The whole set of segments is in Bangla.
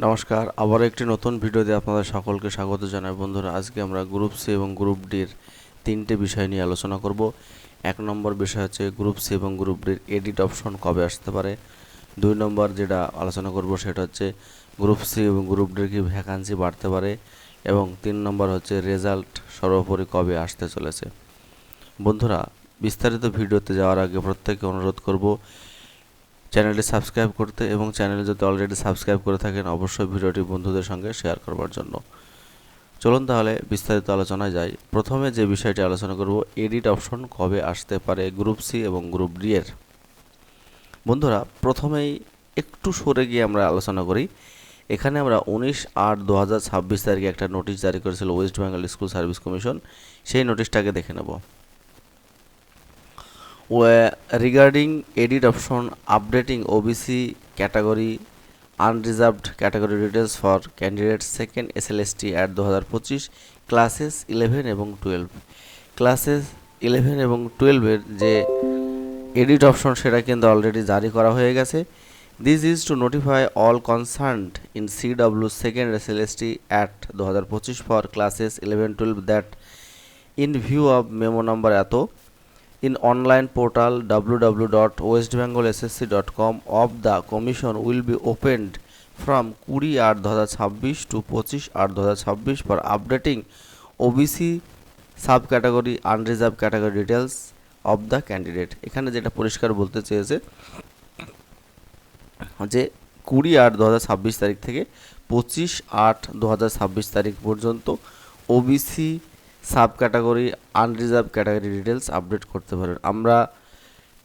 নমস্কার, আবার একটি নতুন ভিডিওতে আপনাদের সকলকে স্বাগত জানাই। বন্ধুরা, আজকে আমরা গ্রুপ সি এবং গ্রুপ ডির তিনটে বিষয় নিয়ে আলোচনা করব। এক নম্বর বিষয় হচ্ছে গ্রুপ সি এবং গ্রুপ ডির এডিট অপশন কবে আসতে পারে। দুই নম্বর যেটা আলোচনা করব সেটা হচ্ছে গ্রুপ সি এবং গ্রুপ ডির কি ভ্যাকান্সি বাড়তে পারে, এবং তিন নম্বর হচ্ছে রেজাল্ট সর্বোপরি কবে আসতে চলেছে। বন্ধুরা, বিস্তারিত ভিডিওতে যাওয়ার আগে প্রত্যেককে অনুরোধ করব চ্যানেলটি সাবস্ক্রাইব করতে, এবং চ্যানেলে যদি অলরেডি সাবস্ক্রাইব করে থাকেন অবশ্যই ভিডিওটি বন্ধুদের সঙ্গে শেয়ার করবার জন্য। চলুন তাহলে বিস্তারিত আলোচনায় যাই। প্রথমে যে বিষয়টি আলোচনা করব, এডিট অপশন কবে আসতে পারে গ্রুপ সি এবং গ্রুপ ডি এর। বন্ধুরা, প্রথমেই একটু সরে গিয়ে আমরা আলোচনা করি। এখানে আমরা 19/8/2026 তারিখে একটা নোটিশ জারি করেছিল West Bengal school service commission. সেই নোটিশটাকে দেখে নেব। Regarding edit option updating OBC category unreserved category details for candidates second SLST at 2025 classes 11 এবং 12। ক্লাসেস 11 এবং 12 এর যে এডিট অপশন সেটা কিন্তু অলরেডি জারি করা হয়ে গেছে। This is to notify all concerned in CW second SLST at 2025 for classes 11-12 that in view of memo number এত in online portal www.westbengalssc.com of the commission will be opened from 20/8/2026 to 25/8/2026 for updating OBC subcategory unreserved category details of the candidate। এখানে যেটা পরিষ্কার বলতে চেয়েছে যে 20/8/2026 তারিখ থেকে 25/8/2026 তারিখ পর্যন্ত OBC sub category unreserved category details update করতে পারেন। আমরা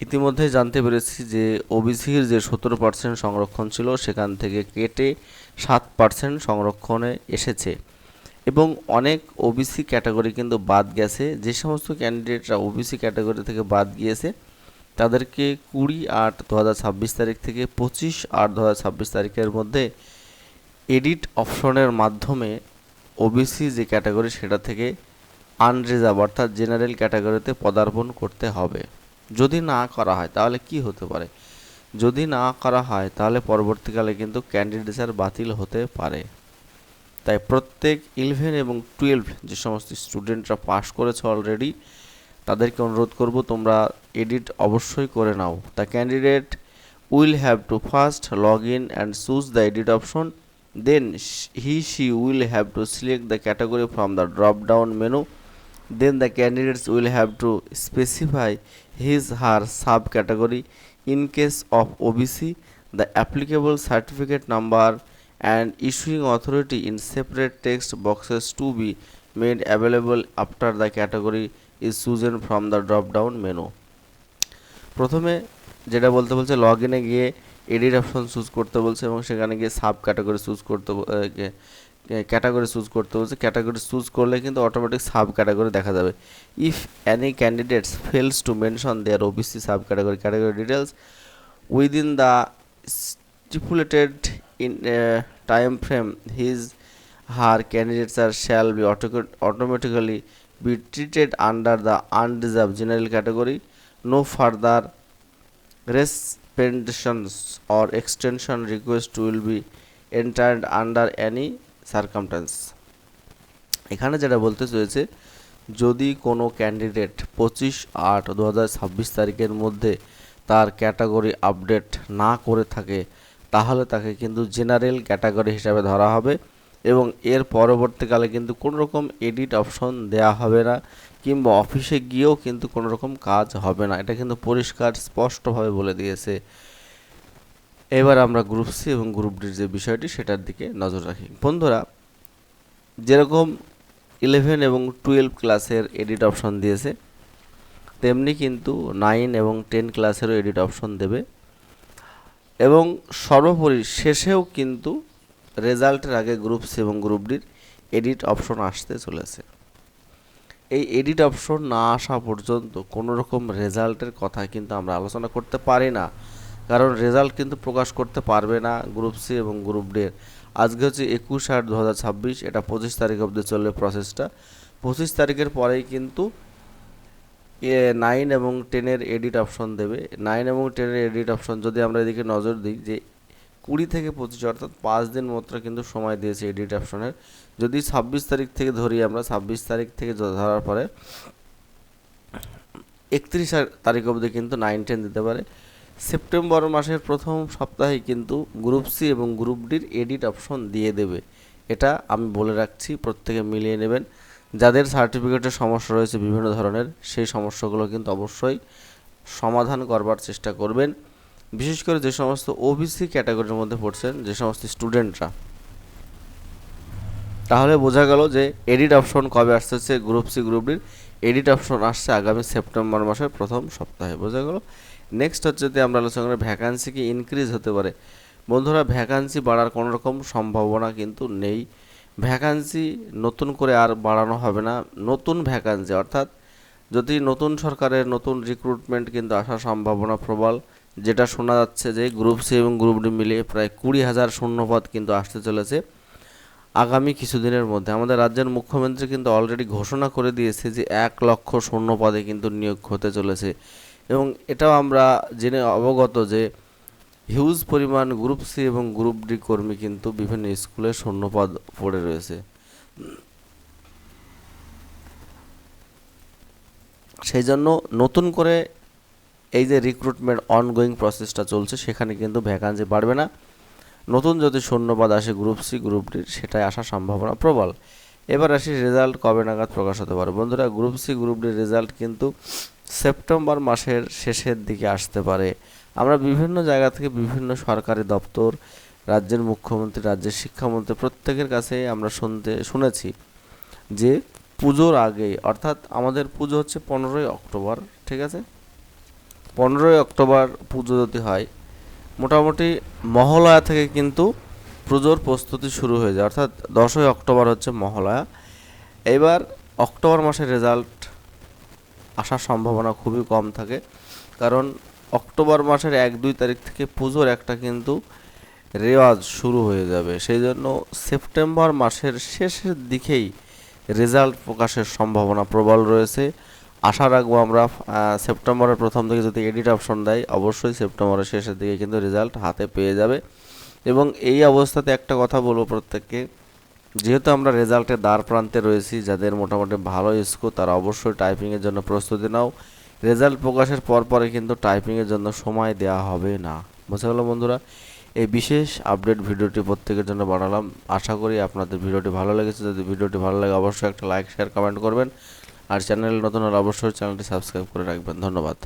ইতিমধ্যে জানতে পেরেছি যে ওবিসির যে 17% সংরক্ষণ ছিল সেখান থেকে কেটে 7% সংরক্ষণে এসেছে, এবং অনেক ওবিসি ক্যাটাগরি কিন্তু বাদ গেছে। যে সমস্ত ক্যান্ডিডেটরা ওবিসি ক্যাটাগরি থেকে বাদ গিয়েছে তাদেরকে 20/8/2026 তারিখ থেকে 25/8/2026 তারিখের মধ্যে এডিট অপশনের মাধ্যমে ওবিসি যে ক্যাটাগরি সেটা থেকে আনরিজার্ভ অর্থাৎ জেনারেল ক্যাটাগরিতে পদার্পণ করতে হবে। যদি না করা হয় তাহলে কি হতে পারে? যদি না করা হয় তাহলে পরবর্তীকালে কিন্তু ক্যান্ডিডেটস বাতিল হতে পারে। তাই প্রত্যেক 11 এবং 12 যে সমস্ত স্টুডেন্টরা পাস করেছে অলরেডি তাদেরকে অনুরোধ করব তোমরা এডিট অবশ্যই করে নাও। The candidate will have to first log in and choose the edit option, then she will have to select the category from the drop down menu. Then the candidates will have to specify his/her subcategory. In case of OBC, the applicable certificate number and issuing authority in separate text boxes to be made available after the category is chosen from the drop down menu. প্রথমে যেটা বলতে বলছে লগ ইনে গিয়ে এডিট অপশন চুজ করতে বলছে, এবং সেখানে গিয়ে সাব ক্যাটাগরি চুজ করতে ক্যাটাগরি চুজ করতে বলছে। ক্যাটাগরি চুজ করলে কিন্তু অটোমেটিক সাব ক্যাটাগরি দেখা যাবে। If any candidates fails to mention their OBC sub category details within the stipulated in time frame, his/her candidature shall be automatically be treated under the unreserved general category. No further suspensions or extension request will be entered under any circumstance। এখানে যেটা বলতে চেয়েছে, যদি কোনো ক্যান্ডিডেট 25/8/2026 তারিখের মধ্যে তার ক্যাটাগরি আপডেট না করে থাকে তাহলে তাকে কিন্তু জেনারেল ক্যাটাগরি হিসাবে ধরা হবে, এবং এর পরবর্তীকালে কিন্তু কোনো রকম এডিট অপশন দেয়া হবে না, কিংবা অফিসে গিয়েও কিন্তু কোনো রকম কাজ হবে না। এটা কিন্তু পরিষ্কার স্পষ্টভাবে বলে দিয়েছে। এবার আমরা গ্রুপ সি এবং গ্রুপ ডির যে বিষয়টি সেটার দিকে নজর রাখি। বন্ধুরা, যেরকম 11 এবং 12 ক্লাসের এডিট অপশন দিয়েছে তেমনি কিন্তু 9 এবং 10 ক্লাসেরও এডিট অপশন দেবে, এবং সর্বোপরি শেষেও কিন্তু রেজাল্টের আগে গ্রুপ সি এবং গ্রুপ ডির এডিট অপশন আসতে চলেছে। এই এডিট অপশন না আসা পর্যন্ত কোনো রকম রেজাল্টের কথা কিন্তু আমরা আলোচনা করতে পারি না, কারণ রেজাল্ট কিন্তু প্রকাশ করতে পারবে না গ্রুপ সি এবং গ্রুপ ডি এর। আজকে হচ্ছে 21/8/2026, এটা 25 তারিখ অবধি চলবে প্রসেসটা। 25 তারিখের পরেই কিন্তু 9 এবং 10 এর এডিট অপশন দেবে। 9 এবং 10 এর এডিট অপশন যদি আমরা এদিকে নজর দিই যে 20 থেকে 25 অর্থাৎ 5 দিন মাত্র কিন্তু সময় দিয়েছে এডিট অপশনের। যদি 26 তারিখ থেকে ধরি আমরা, 26 তারিখ থেকে ধরার পরে 31 তারিখ অবধি কিন্তু 9-10 দিতে পারে। সেপ্টেম্বর মাসের প্রথম সপ্তাহে কিন্তু গ্রুপ সি এবং গ্রুপ ডির এডিট অপশন দিয়ে দেবে, এটা আমি বলে রাখছি, প্রত্যেকে মিলিয়ে নেবেন। যাদের সার্টিফিকেটের সমস্যা রয়েছে বিভিন্ন ধরনের, সেই সমস্যাগুলো কিন্তু অবশ্যই সমাধান করবার চেষ্টা করবেন। বিশেষ করে যে সমস্ত ওবিসি ক্যাটাগরির মধ্যে পড়ছেন যে সমস্ত স্টুডেন্টরা, তাহলে বোঝা গেল যে এডিট অপশন কবে আসতেছে। গ্রুপ সি গ্রুপ ডির এডিট অপশন আসছে আগামী সেপ্টেম্বর মাসের প্রথম সপ্তাহে, বোঝা গেল। নেক্সট হচ্ছে যদি আমরা আলোচনা করি ভ্যাকান্সি কি ইনক্রিজ হতে পারে। বন্ধুরা, ভ্যাকান্সি বাড়ার কোনো রকম সম্ভাবনা কিন্তু নেই। ভ্যাকান্সি নতুন করে আর বাড়ানো হবে না। নতুন ভ্যাকান্সি অর্থাৎ যদি নতুন সরকারের নতুন রিক্রুটমেন্ট কিন্তু আসার সম্ভাবনা প্রবল, যেটা শোনা যাচ্ছে যে গ্রুপ সি এবং গ্রুপ ডি মিলিয়ে প্রায় 20,000 শূন্যপদ কিন্তু আসতে চলেছে আগামী কিছুদিনের মধ্যে। আমাদের রাজ্যের মুখ্যমন্ত্রী কিন্তু অলরেডি ঘোষণা করে দিয়েছে যে 1 লক্ষ শূন্যপদে কিন্তু নিয়োগ হতে চলেছে, এবং এটাও আমরা জেনে অবগত যে হিউজ পরিমাণ গ্রুপ সি এবং গ্রুপ ডি কর্মী কিন্তু বিভিন্ন স্কুলে শূন্যপদ পড়ে রয়েছে। সেই জন্য নতুন করে এই যে রিক্রুটমেন্ট অনগোয়িং প্রসেসটা চলছে, সেখানে কিন্তু ভ্যাকান্সি বাড়বে না। নতুন যদি শূন্যপদ আসে গ্রুপ সি গ্রুপ ডির, সেটাই আসার সম্ভাবনা প্রবল। এবার আসি রেজাল্ট কবে নাগাদ প্রকাশ হতে পারে। বন্ধুরা, গ্রুপ সি গ্রুপ ডির রেজাল্ট কিন্তু সেপ্টেম্বর মাসের শেষের দিকে আসতে পারে। আমরা বিভিন্ন জায়গা থেকে বিভিন্ন সরকারি দপ্তর, রাজ্যের মুখ্যমন্ত্রী, রাজ্যের শিক্ষামন্ত্রী প্রত্যেকের কাছে আমরা শুনেছি যে পুজোর আগেই, অর্থাৎ আমাদের পুজো হচ্ছে 15ই অক্টোবর, ঠিক আছে, 15ই অক্টোবর পুজো যদি হয়, মোটামুটি মহালয়া থেকে কিন্তু পুজোর প্রস্তুতি শুরু হয়ে যায়, অর্থাৎ 10ই অক্টোবর হচ্ছে মহালয়া। এবার অক্টোবর মাসের রেজাল্ট আসার সম্ভাবনা খুবই কম থাকে, কারণ অক্টোবর মাসের 1-2 তারিখ থেকে পুজোর একটা কিন্তু রেওয়াজ শুরু হয়ে যাবে। সেই জন্য সেপ্টেম্বর মাসের শেষের দিকেই রেজাল্ট প্রকাশের সম্ভাবনা প্রবল রয়েছে। আশা রাখবো আমরা সেপ্টেম্বরের প্রথম দিকে যদি এডিট অপশন দেয়, অবশ্যই সেপ্টেম্বরের শেষের দিকে কিন্তু রেজাল্ট হাতে পেয়ে যাবে। এবং এই অবস্থাতে একটা কথা বলবো প্রত্যেককে, যেহেতু আমরা রেজাল্টের দ্বার প্রান্তে রয়েছি, যাদের মোটামুটি ভালো স্কোর তারা অবশ্যই টাইপিংয়ের জন্য প্রস্তুতি নাও। রেজাল্ট প্রকাশের পরে কিন্তু টাইপিংয়ের জন্য সময় দেওয়া হবে না। বুঝতে গেল বন্ধুরা, এই বিশেষ আপডেট ভিডিওটি প্রত্যেকের জন্য বানালাম। আশা করি আপনাদের ভিডিওটি ভালো লেগেছে। যদি ভিডিওটি ভালো লাগে অবশ্যই একটা লাইক শেয়ার কমেন্ট করবেন, আর চ্যানেল নতুন হলে অবশ্যই চ্যানেলটি সাবস্ক্রাইব করে রাখবেন। ধন্যবাদ।